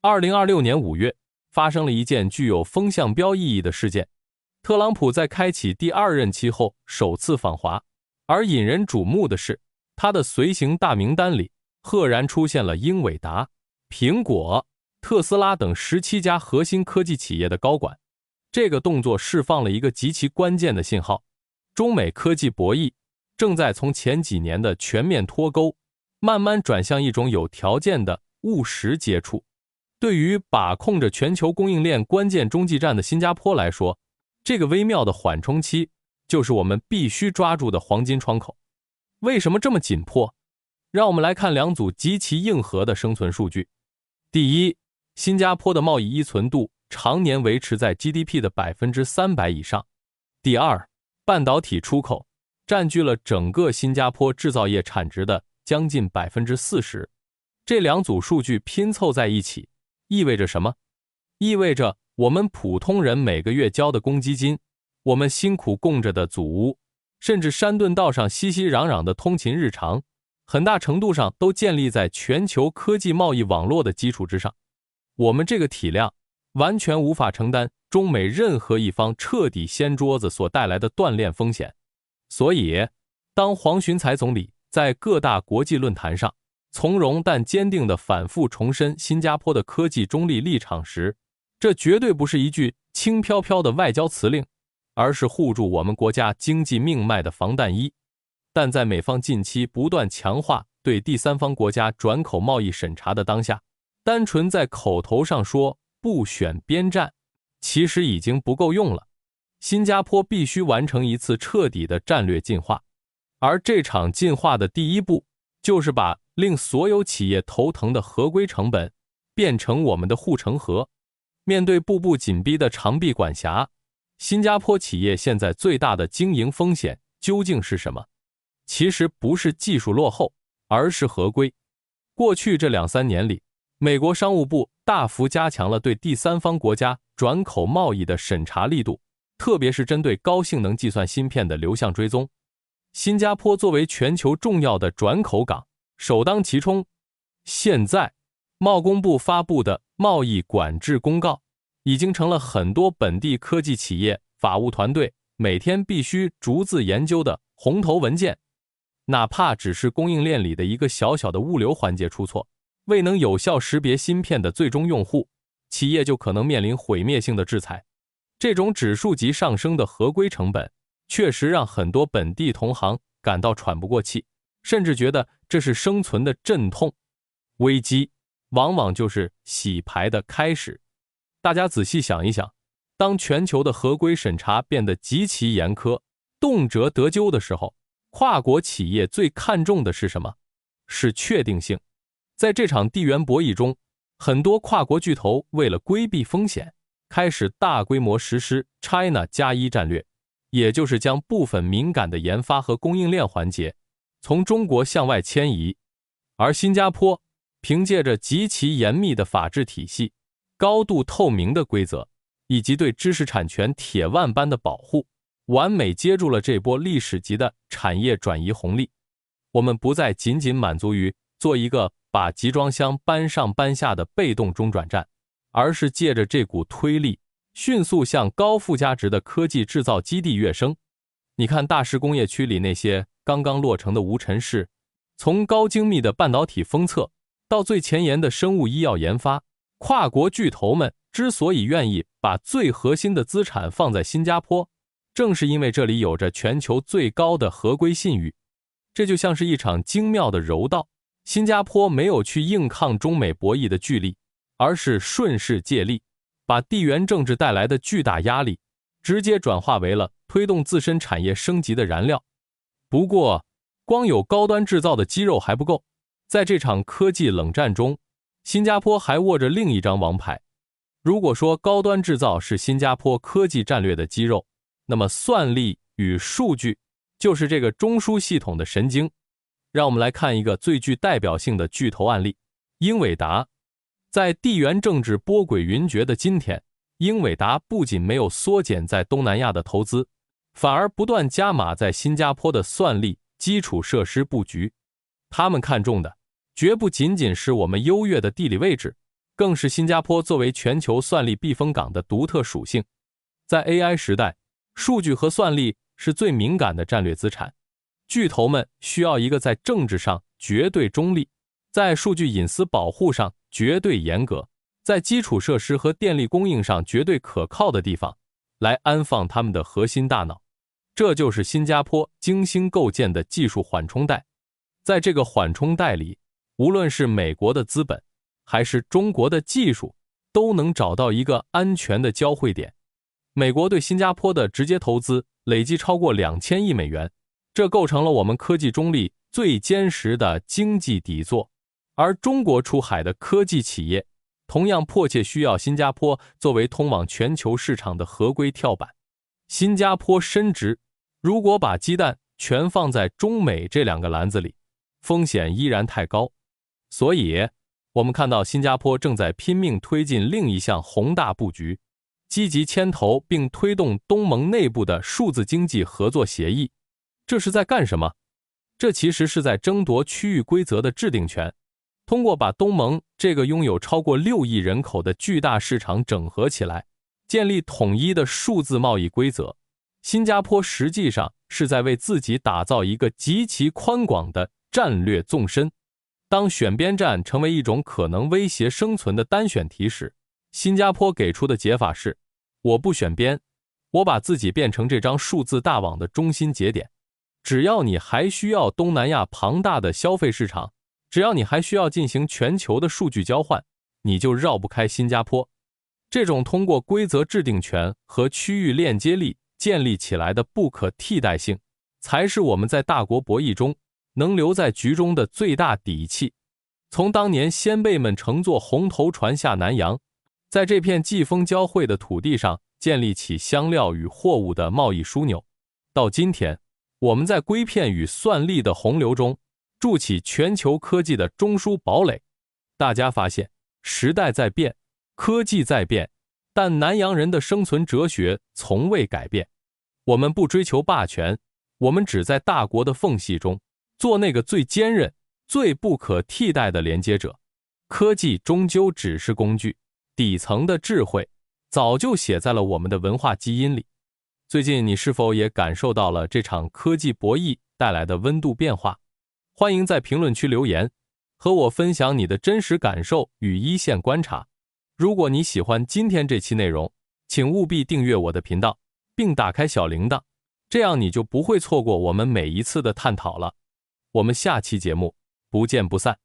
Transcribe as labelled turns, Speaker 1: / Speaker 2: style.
Speaker 1: 2026年5月，发生了一件具有风向标意义的事件。特朗普在开启第2任期后首次访华，而引人瞩目的是，他的随行大名单里赫然出现了英伟达、苹果、特斯拉等17家核心科技企业的高管。这个动作释放了一个极其关键的信号：中美科技博弈正在从前几年的全面脱钩，慢慢转向一种有条件的务实接触。对于把控着全球供应链关键中继站的新加坡来说，这个微妙的缓冲期就是我们必须抓住的黄金窗口。为什么这么紧迫？让我们来看2组极其硬核的生存数据。第一，新加坡的贸易依存度常年维持在 GDP 的 300% 以上。第二，半导体出口占据了整个新加坡制造业产值的将近 40%。这2组数据拼凑在一起，意味着什么？意味着我们普通人每个月交的公积金，我们辛苦供着的祖屋，甚至山顿道上熙熙攘攘的通勤日常，很大程度上都建立在全球科技贸易网络的基础之上。我们这个体量完全无法承担中美任何一方彻底掀桌子所带来的锻炼风险。所以，当黄循财总理在各大国际论坛上从容但坚定地反复重申新加坡的科技中立立场时，这绝对不是一句轻飘飘的外交辞令，而是护住我们国家经济命脉的防弹衣。但在美方近期不断强化对第三方国家转口贸易审查的当下，单纯在口头上说不选边站，其实已经不够用了。新加坡必须完成一次彻底的战略进化，而这场进化的第一步，就是把令所有企业头疼的合规成本变成我们的护城河。面对步步紧逼的长臂管辖，新加坡企业现在最大的经营风险究竟是什么？其实不是技术落后，而是合规。过去这2-3年里，美国商务部大幅加强了对第三方国家转口贸易的审查力度，特别是针对高性能计算芯片的流向追踪。新加坡作为全球重要的转口港，首当其冲。现在，贸工部发布的贸易管制公告，已经成了很多本地科技企业法务团队每天必须逐字研究的红头文件。哪怕只是供应链里的一个小小的物流环节出错，未能有效识别芯片的最终用户，企业就可能面临毁灭性的制裁。这种指数级上升的合规成本，确实让很多本地同行感到喘不过气，甚至觉得这是生存的阵痛。危机往往就是洗牌的开始。大家仔细想一想，当全球的合规审查变得极其严苛，动辄得咎的时候，跨国企业最看重的是什么？是确定性。在这场地缘博弈中，很多跨国巨头为了规避风险，开始大规模实施 China+1 战略，也就是将部分敏感的研发和供应链环节从中国向外迁移。而新加坡凭借着极其严密的法治体系、高度透明的规则，以及对知识产权铁腕般的保护，完美接住了这波历史级的产业转移红利。我们不再仅仅满足于做一个把集装箱搬上搬下的被动中转站，而是借着这股推力，迅速向高附加值的科技制造基地跃升。你看大石工业区里那些刚刚落成的无尘室，从高精密的半导体封测到最前沿的生物医药研发，跨国巨头们之所以愿意把最核心的资产放在新加坡，正是因为这里有着全球最高的合规信誉。这就像是一场精妙的柔道，新加坡没有去硬抗中美博弈的巨力，而是顺势借力，把地缘政治带来的巨大压力直接转化为了推动自身产业升级的燃料。不过，光有高端制造的肌肉还不够，在这场科技冷战中，新加坡还握着另一张王牌。如果说高端制造是新加坡科技战略的肌肉，那么算力与数据就是这个中枢系统的神经。让我们来看一个最具代表性的巨头案例，英伟达。在地缘政治波诡云谲的今天，英伟达不仅没有缩减在东南亚的投资，反而不断加码在新加坡的算力基础设施布局。他们看重的绝不仅仅是我们优越的地理位置，更是新加坡作为全球算力避风港的独特属性。在 AI 时代，数据和算力是最敏感的战略资产。巨头们需要一个在政治上绝对中立，在数据隐私保护上绝对严格，在基础设施和电力供应上绝对可靠的地方，来安放他们的核心大脑。这就是新加坡精心构建的技术缓冲带。在这个缓冲带里，无论是美国的资本，还是中国的技术，都能找到一个安全的交汇点。美国对新加坡的直接投资累计超过2000亿美元，这构成了我们科技中立最坚实的经济底座。而中国出海的科技企业同样迫切需要新加坡作为通往全球市场的合规跳板。新加坡深知，如果把鸡蛋全放在中美这两个篮子里，风险依然太高。所以我们看到新加坡正在拼命推进另一项宏大布局，积极牵头并推动东盟内部的数字经济合作协议。这是在干什么？这其实是在争夺区域规则的制定权。通过把东盟这个拥有超过6亿人口的巨大市场整合起来，建立统一的数字贸易规则，新加坡实际上是在为自己打造一个极其宽广的战略纵深。当选边站成为一种可能威胁生存的单选题时，新加坡给出的解法是：我不选边，我把自己变成这张数字大网的中心节点。只要你还需要东南亚庞大的消费市场，只要你还需要进行全球的数据交换，你就绕不开新加坡。这种通过规则制定权和区域链接力建立起来的不可替代性，才是我们在大国博弈中能留在局中的最大底气。从当年先辈们乘坐红头船下南洋，在这片季风交汇的土地上建立起香料与货物的贸易枢纽，到今天，我们在硅片与算力的洪流中筑起全球科技的中枢堡垒。大家发现，时代在变，科技在变，但南洋人的生存哲学从未改变。我们不追求霸权，我们只在大国的缝隙中做那个最坚韧、最不可替代的连接者。科技终究只是工具，底层的智慧早就写在了我们的文化基因里。最近你是否也感受到了这场科技博弈带来的温度变化？欢迎在评论区留言，和我分享你的真实感受与一线观察。如果你喜欢今天这期内容，请务必订阅我的频道，并打开小铃铛，这样你就不会错过我们每一次的探讨了。我们下期节目不见不散。